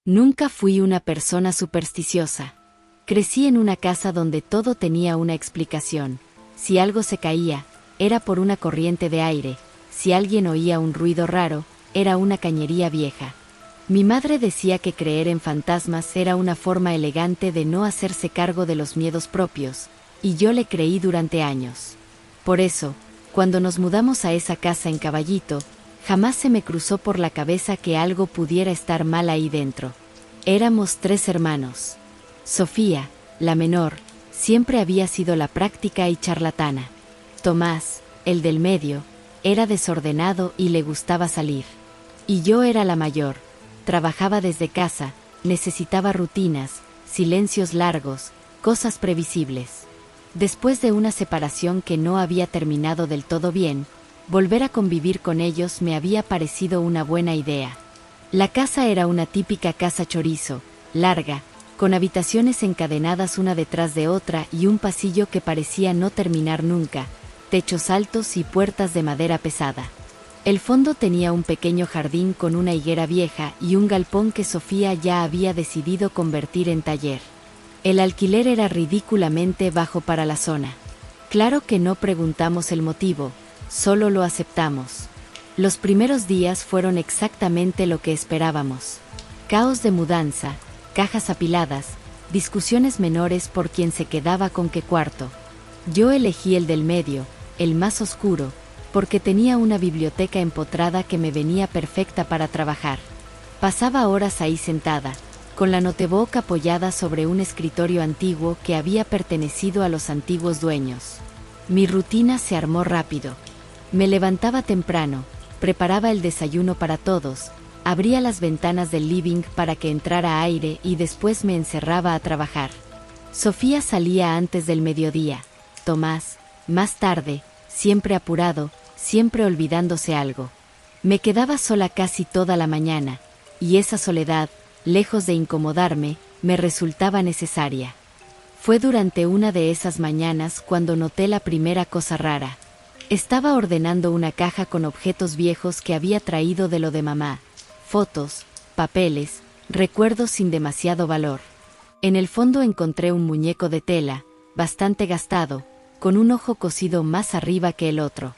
Nunca fui una persona supersticiosa. Crecí en una casa donde todo tenía una explicación. Si algo se caía, era por una corriente de aire. Si alguien oía un ruido raro, era una cañería vieja. Mi madre decía que creer en fantasmas era una forma elegante de no hacerse cargo de los miedos propios, y yo le creí durante años. Por eso, cuando nos mudamos a esa casa en Caballito, jamás se me cruzó por la cabeza que algo pudiera estar mal ahí dentro. Éramos 3 hermanos. Sofía, la menor, siempre había sido la práctica y charlatana. Tomás, el del medio, era desordenado y le gustaba salir. Y yo era la mayor. Trabajaba desde casa, necesitaba rutinas, silencios largos, cosas previsibles. Después de una separación que no había terminado del todo bien, volver a convivir con ellos me había parecido una buena idea. La casa era una típica casa chorizo, larga, con habitaciones encadenadas una detrás de otra y un pasillo que parecía no terminar nunca, techos altos y puertas de madera pesada. El fondo tenía un pequeño jardín con una higuera vieja y un galpón que Sofía ya había decidido convertir en taller. El alquiler era ridículamente bajo para la zona. Claro que no preguntamos el motivo, solo lo aceptamos. Los primeros días fueron exactamente lo que esperábamos. Caos de mudanza, cajas apiladas, discusiones menores por quién se quedaba con qué cuarto. Yo elegí el del medio, el más oscuro, porque tenía una biblioteca empotrada que me venía perfecta para trabajar. Pasaba horas ahí sentada, con la notebook apoyada sobre un escritorio antiguo que había pertenecido a los antiguos dueños. Mi rutina se armó rápido. Me levantaba temprano, preparaba el desayuno para todos, abría las ventanas del living para que entrara aire y después me encerraba a trabajar. Sofía salía antes del mediodía, Tomás, más tarde, siempre apurado, siempre olvidándose algo. Me quedaba sola casi toda la mañana, y esa soledad, lejos de incomodarme, me resultaba necesaria. Fue durante una de esas mañanas cuando noté la primera cosa rara. Estaba ordenando una caja con objetos viejos que había traído de lo de mamá. Fotos, papeles, recuerdos sin demasiado valor. En el fondo encontré un muñeco de tela, bastante gastado, con un ojo cosido más arriba que el otro.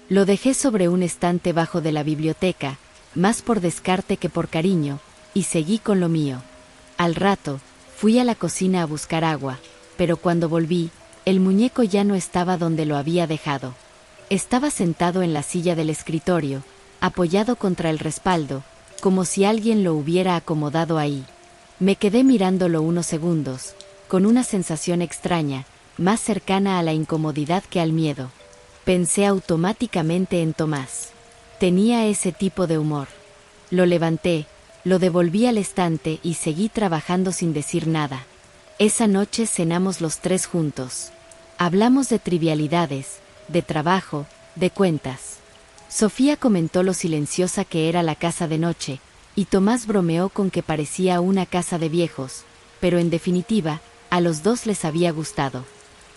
Lo dejé sobre un estante bajo de la biblioteca, más por descarte que por cariño, y seguí con lo mío. Al rato, fui a la cocina a buscar agua, pero cuando volví, el muñeco ya no estaba donde lo había dejado. Estaba sentado en la silla del escritorio, apoyado contra el respaldo, como si alguien lo hubiera acomodado ahí. Me quedé mirándolo unos segundos, con una sensación extraña, más cercana a la incomodidad que al miedo. Pensé automáticamente en Tomás. Tenía ese tipo de humor. Lo levanté, lo devolví al estante y seguí trabajando sin decir nada. Esa noche cenamos los 3 juntos. Hablamos de trivialidades, de trabajo, de cuentas. Sofía comentó lo silenciosa que era la casa de noche, y Tomás bromeó con que parecía una casa de viejos, pero en definitiva, a los 2 les había gustado.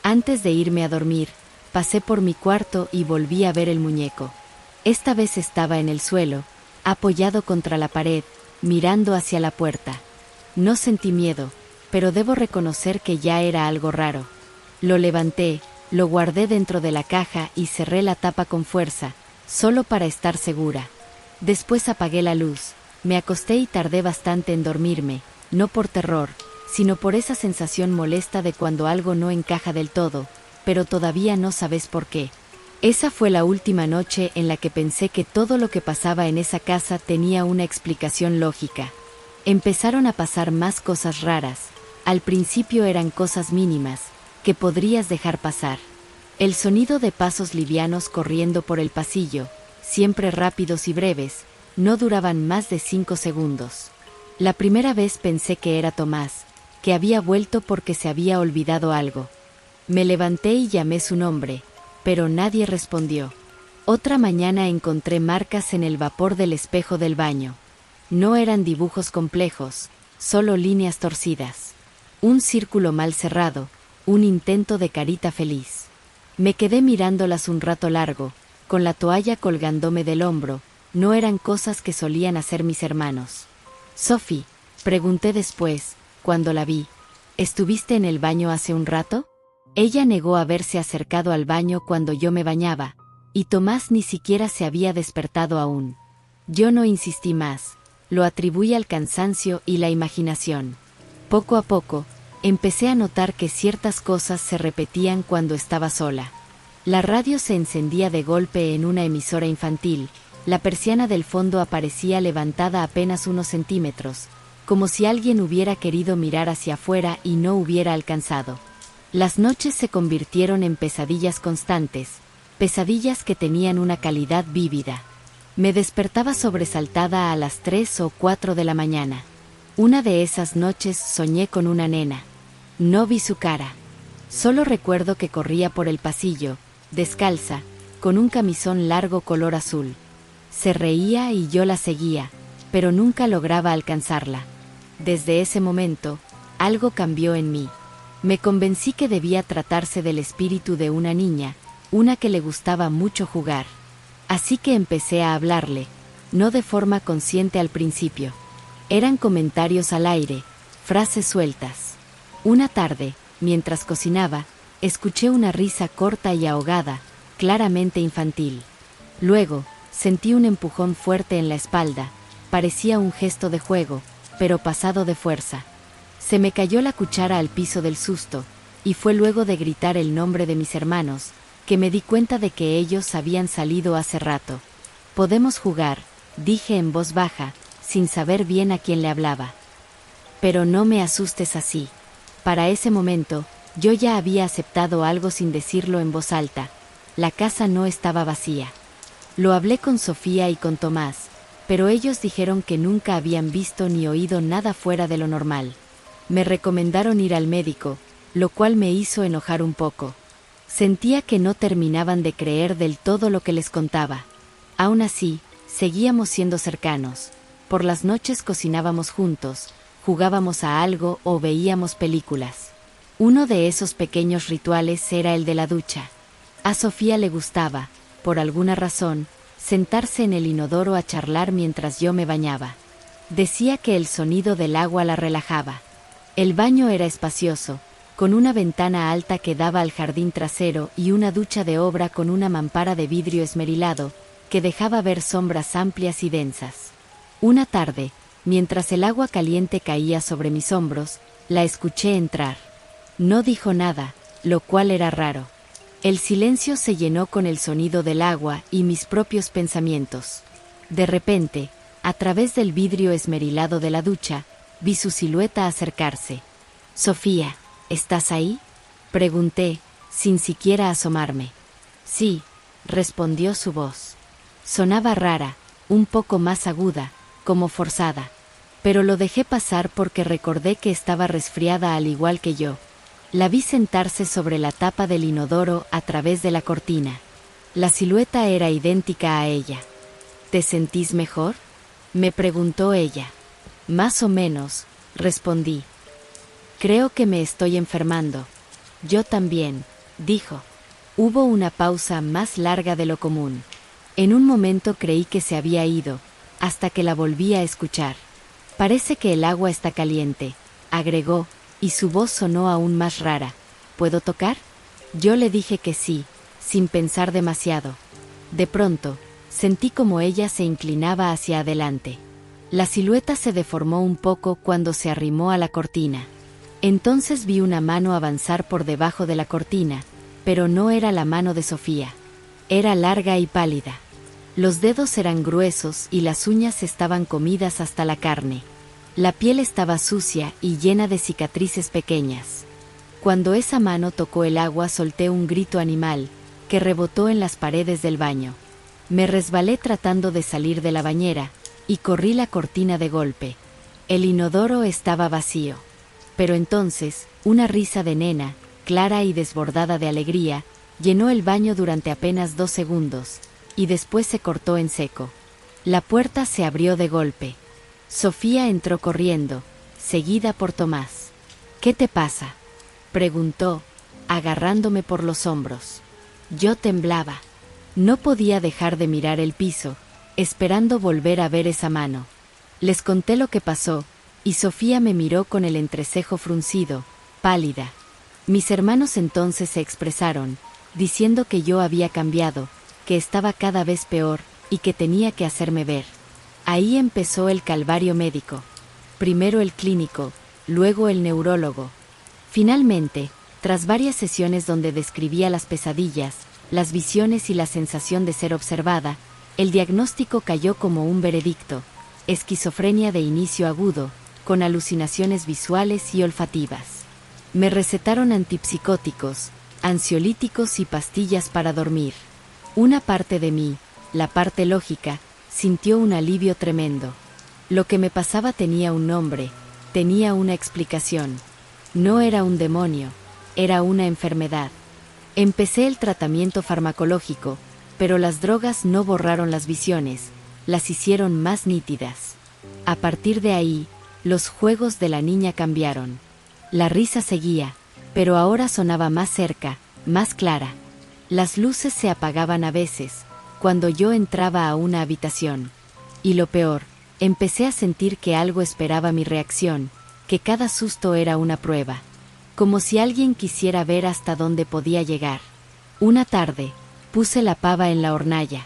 Antes de irme a dormir, pasé por mi cuarto y volví a ver el muñeco. Esta vez estaba en el suelo, apoyado contra la pared, mirando hacia la puerta. No sentí miedo, pero debo reconocer que ya era algo raro. Lo levanté, lo guardé dentro de la caja y cerré la tapa con fuerza, solo para estar segura. Después apagué la luz, me acosté y tardé bastante en dormirme, no por terror, sino por esa sensación molesta de cuando algo no encaja del todo, pero todavía no sabes por qué. Esa fue la última noche en la que pensé que todo lo que pasaba en esa casa tenía una explicación lógica. Empezaron a pasar más cosas raras. Al principio eran cosas mínimas, que podrías dejar pasar. El sonido de pasos livianos corriendo por el pasillo, siempre rápidos y breves, no duraban más de 5 segundos. La primera vez pensé que era Tomás, que había vuelto porque se había olvidado algo. Me levanté y llamé su nombre, pero nadie respondió. Otra mañana encontré marcas en el vapor del espejo del baño. No eran dibujos complejos, solo líneas torcidas. Un círculo mal cerrado, un intento de carita feliz. Me quedé mirándolas un rato largo, con la toalla colgándome del hombro. No eran cosas que solían hacer mis hermanos. Sophie, Pregunté después, cuando la vi. ¿Estuviste en el baño hace un rato? Ella negó haberse acercado al baño cuando yo me bañaba, y Tomás ni siquiera se había despertado aún. Yo no insistí más, lo atribuí al cansancio y la imaginación. Poco a poco, empecé a notar que ciertas cosas se repetían cuando estaba sola. La radio se encendía de golpe en una emisora infantil, la persiana del fondo aparecía levantada apenas unos centímetros, como si alguien hubiera querido mirar hacia afuera y no hubiera alcanzado. Las noches se convirtieron en pesadillas constantes, pesadillas que tenían una calidad vívida. Me despertaba sobresaltada a las 3 o 4 de la mañana. Una de esas noches soñé con una nena. No vi su cara. Solo recuerdo que corría por el pasillo, descalza, con un camisón largo color azul. Se reía y yo la seguía, pero nunca lograba alcanzarla. Desde ese momento, algo cambió en mí. Me convencí que debía tratarse del espíritu de una niña, una que le gustaba mucho jugar. Así que empecé a hablarle, no de forma consciente al principio. Eran comentarios al aire, frases sueltas. Una tarde, mientras cocinaba, escuché una risa corta y ahogada, claramente infantil. Luego, sentí un empujón fuerte en la espalda, parecía un gesto de juego, pero pasado de fuerza. Se me cayó la cuchara al piso del susto, y fue luego de gritar el nombre de mis hermanos, que me di cuenta de que ellos habían salido hace rato. «Podemos jugar», dije en voz baja, sin saber bien a quién le hablaba. «Pero no me asustes así». Para ese momento, yo ya había aceptado algo sin decirlo en voz alta. La casa no estaba vacía. Lo hablé con Sofía y con Tomás, pero ellos dijeron que nunca habían visto ni oído nada fuera de lo normal. Me recomendaron ir al médico, lo cual me hizo enojar un poco. Sentía que no terminaban de creer del todo lo que les contaba. Aún así, seguíamos siendo cercanos. Por las noches cocinábamos juntos, jugábamos a algo o veíamos películas. Uno de esos pequeños rituales era el de la ducha. A Sofía le gustaba, por alguna razón, sentarse en el inodoro a charlar mientras yo me bañaba. Decía que el sonido del agua la relajaba. El baño era espacioso, con una ventana alta que daba al jardín trasero y una ducha de obra con una mampara de vidrio esmerilado, que dejaba ver sombras amplias y densas. Una tarde, mientras el agua caliente caía sobre mis hombros, la escuché entrar. No dijo nada, lo cual era raro. El silencio se llenó con el sonido del agua y mis propios pensamientos. De repente, a través del vidrio esmerilado de la ducha, vi su silueta acercarse. «Sofía, ¿estás ahí?», pregunté, sin siquiera asomarme. «Sí», respondió su voz. Sonaba rara, un poco más aguda, como forzada. Pero lo dejé pasar porque recordé que estaba resfriada al igual que yo. La vi sentarse sobre la tapa del inodoro a través de la cortina. La silueta era idéntica a ella. «¿Te sentís mejor?», me preguntó ella. «Más o menos», respondí. «Creo que me estoy enfermando». «Yo también», dijo. Hubo una pausa más larga de lo común. En un momento creí que se había ido, hasta que la volví a escuchar. «Parece que el agua está caliente», agregó, y su voz sonó aún más rara. «¿Puedo tocar?». Yo le dije que sí, sin pensar demasiado. De pronto, sentí como ella se inclinaba hacia adelante. La silueta se deformó un poco cuando se arrimó a la cortina. Entonces vi una mano avanzar por debajo de la cortina, pero no era la mano de Sofía. Era larga y pálida. Los dedos eran gruesos y las uñas estaban comidas hasta la carne. La piel estaba sucia y llena de cicatrices pequeñas. Cuando esa mano tocó el agua solté un grito animal, que rebotó en las paredes del baño. Me resbalé tratando de salir de la bañera, y corrí la cortina de golpe. El inodoro estaba vacío. Pero entonces, una risa de nena, clara y desbordada de alegría, llenó el baño durante apenas 2 segundos, y después se cortó en seco. La puerta se abrió de golpe. Sofía entró corriendo, seguida por Tomás. «¿Qué te pasa?», preguntó, agarrándome por los hombros. Yo temblaba. No podía dejar de mirar el piso, esperando volver a ver esa mano. Les conté lo que pasó, y Sofía me miró con el entrecejo fruncido, pálida. Mis hermanos entonces se expresaron, diciendo que yo había cambiado, que estaba cada vez peor, y que tenía que hacerme ver. Ahí empezó el calvario médico. Primero el clínico, luego el neurólogo. Finalmente, tras varias sesiones donde describía las pesadillas, las visiones y la sensación de ser observada, el diagnóstico cayó como un veredicto: esquizofrenia de inicio agudo, con alucinaciones visuales y olfativas. Me recetaron antipsicóticos, ansiolíticos y pastillas para dormir. Una parte de mí, la parte lógica, sintió un alivio tremendo. Lo que me pasaba tenía un nombre, tenía una explicación. No era un demonio, era una enfermedad. Empecé el tratamiento farmacológico, pero las drogas no borraron las visiones, las hicieron más nítidas. A partir de ahí, los juegos de la niña cambiaron. La risa seguía, pero ahora sonaba más cerca, más clara. Las luces se apagaban a veces, cuando yo entraba a una habitación. Y lo peor, empecé a sentir que algo esperaba mi reacción, que cada susto era una prueba. Como si alguien quisiera ver hasta dónde podía llegar. Una tarde, puse la pava en la hornalla.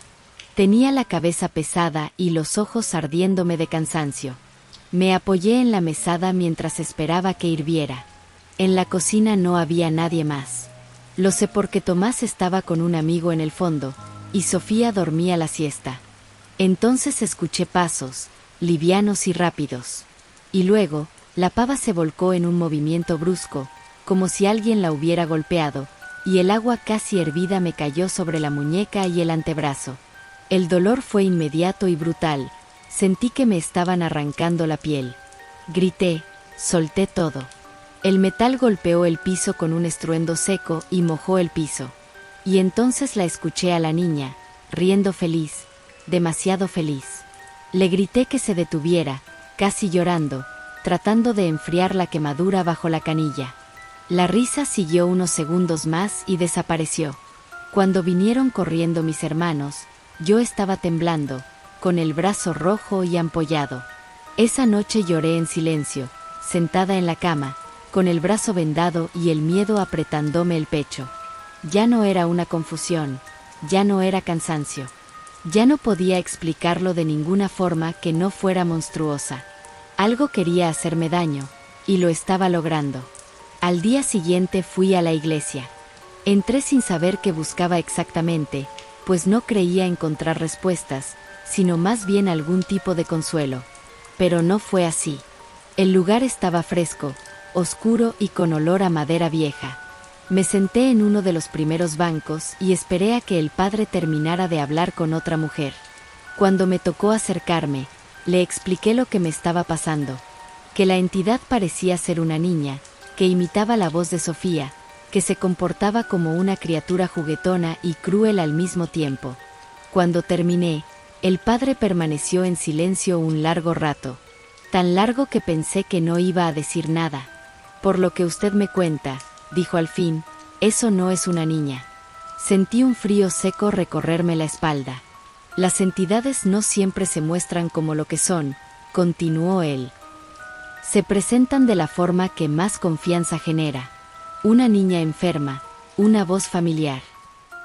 Tenía la cabeza pesada y los ojos ardiéndome de cansancio. Me apoyé en la mesada mientras esperaba que hirviera. En la cocina no había nadie más. Lo sé porque Tomás estaba con un amigo en el fondo, y Sofía dormía la siesta. Entonces escuché pasos, livianos y rápidos. Y luego, la pava se volcó en un movimiento brusco, como si alguien la hubiera golpeado, y el agua casi hervida me cayó sobre la muñeca y el antebrazo. El dolor fue inmediato y brutal. Sentí que me estaban arrancando la piel. Grité, solté todo. El metal golpeó el piso con un estruendo seco y mojó el piso. Y entonces la escuché a la niña, riendo feliz, demasiado feliz. Le grité que se detuviera, casi llorando, tratando de enfriar la quemadura bajo la canilla. La risa siguió unos segundos más y desapareció. Cuando vinieron corriendo mis hermanos, yo estaba temblando, con el brazo rojo y ampollado. Esa noche lloré en silencio, sentada en la cama, con el brazo vendado y el miedo apretándome el pecho. Ya no era una confusión, ya no era cansancio. Ya no podía explicarlo de ninguna forma que no fuera monstruosa. Algo quería hacerme daño, y lo estaba logrando. Al día siguiente fui a la iglesia. Entré sin saber qué buscaba exactamente, pues no creía encontrar respuestas, sino más bien algún tipo de consuelo. Pero no fue así. El lugar estaba fresco, oscuro y con olor a madera vieja. Me senté en uno de los primeros bancos y esperé a que el padre terminara de hablar con otra mujer. Cuando me tocó acercarme, le expliqué lo que me estaba pasando, que la entidad parecía ser una niña, que imitaba la voz de Sofía, que se comportaba como una criatura juguetona y cruel al mismo tiempo. Cuando terminé, el padre permaneció en silencio un largo rato, tan largo que pensé que no iba a decir nada. Por lo que usted me cuenta, dijo al fin, eso no es una niña. Sentí un frío seco recorrerme la espalda. Las entidades no siempre se muestran como lo que son, continuó él. Se presentan de la forma que más confianza genera. Una niña enferma, una voz familiar.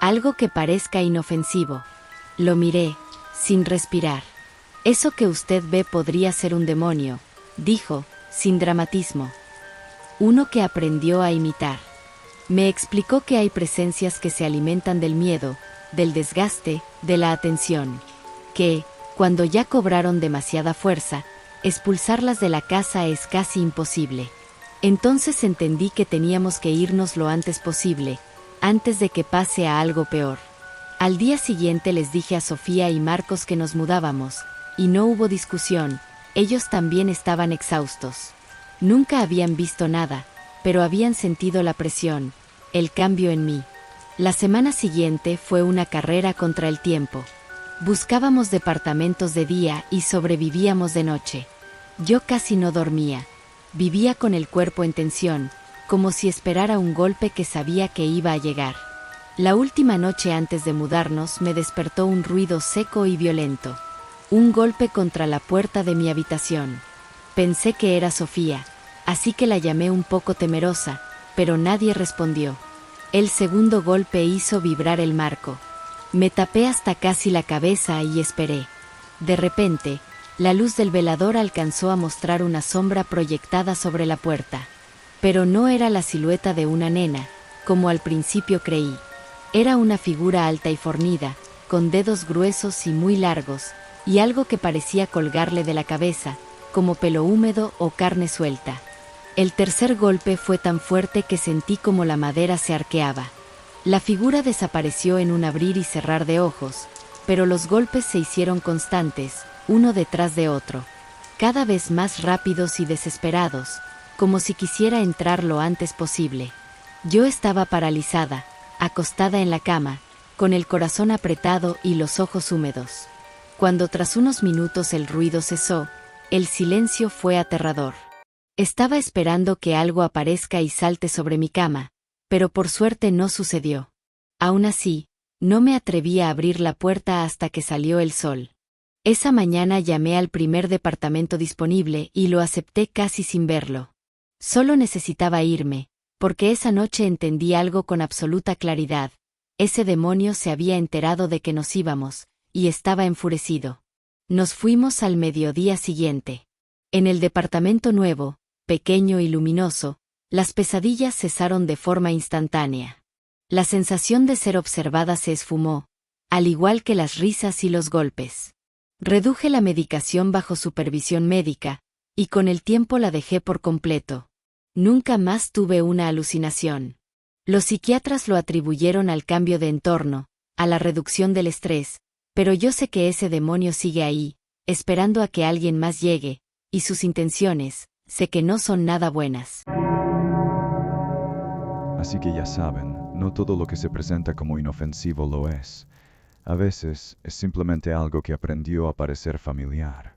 Algo que parezca inofensivo. Lo miré, sin respirar. Eso que usted ve podría ser un demonio, dijo, sin dramatismo. Uno que aprendió a imitar. Me explicó que hay presencias que se alimentan del miedo, del desgaste, de la atención. Que, cuando ya cobraron demasiada fuerza, expulsarlas de la casa es casi imposible. Entonces entendí que teníamos que irnos lo antes posible, antes de que pase a algo peor. Al día siguiente les dije a Sofía y Marcos que nos mudábamos, y no hubo discusión, ellos también estaban exhaustos. Nunca habían visto nada, pero habían sentido la presión, el cambio en mí. La semana siguiente fue una carrera contra el tiempo. Buscábamos departamentos de día y sobrevivíamos de noche. Yo casi no dormía. Vivía con el cuerpo en tensión, como si esperara un golpe que sabía que iba a llegar. La última noche antes de mudarnos me despertó un ruido seco y violento. Un golpe contra la puerta de mi habitación. Pensé que era Sofía, así que la llamé un poco temerosa, pero nadie respondió. El segundo golpe hizo vibrar el marco. Me tapé hasta casi la cabeza y esperé. De repente, la luz del velador alcanzó a mostrar una sombra proyectada sobre la puerta. Pero no era la silueta de una nena, como al principio creí. Era una figura alta y fornida, con dedos gruesos y muy largos, y algo que parecía colgarle de la cabeza, como pelo húmedo o carne suelta. El tercer golpe fue tan fuerte que sentí como la madera se arqueaba. La figura desapareció en un abrir y cerrar de ojos, pero los golpes se hicieron constantes, uno detrás de otro, cada vez más rápidos y desesperados, como si quisiera entrar lo antes posible. Yo estaba paralizada, acostada en la cama, con el corazón apretado y los ojos húmedos. Cuando tras unos minutos el ruido cesó, el silencio fue aterrador. Estaba esperando que algo aparezca y salte sobre mi cama, pero por suerte no sucedió. Aún así, no me atreví a abrir la puerta hasta que salió el sol. Esa mañana llamé al primer departamento disponible y lo acepté casi sin verlo. Solo necesitaba irme, porque esa noche entendí algo con absoluta claridad. Ese demonio se había enterado de que nos íbamos, y estaba enfurecido. Nos fuimos al mediodía siguiente. En el departamento nuevo, pequeño y luminoso, las pesadillas cesaron de forma instantánea. La sensación de ser observada se esfumó, al igual que las risas y los golpes. Reduje la medicación bajo supervisión médica, y con el tiempo la dejé por completo. Nunca más tuve una alucinación. Los psiquiatras lo atribuyeron al cambio de entorno, a la reducción del estrés, pero yo sé que ese demonio sigue ahí, esperando a que alguien más llegue, y sus intenciones, sé que no son nada buenas. Así que ya saben, no todo lo que se presenta como inofensivo lo es. A veces es simplemente algo que aprendió a parecer familiar.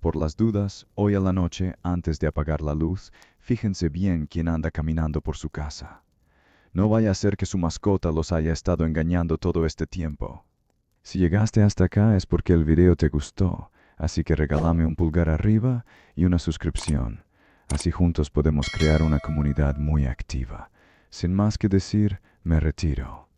Por las dudas, hoy a la noche, antes de apagar la luz, fíjense bien quién anda caminando por su casa. No vaya a ser que su mascota los haya estado engañando todo este tiempo. Si llegaste hasta acá es porque el video te gustó, así que regálame un pulgar arriba y una suscripción. Así juntos podemos crear una comunidad muy activa. Sin más que decir, me retiro.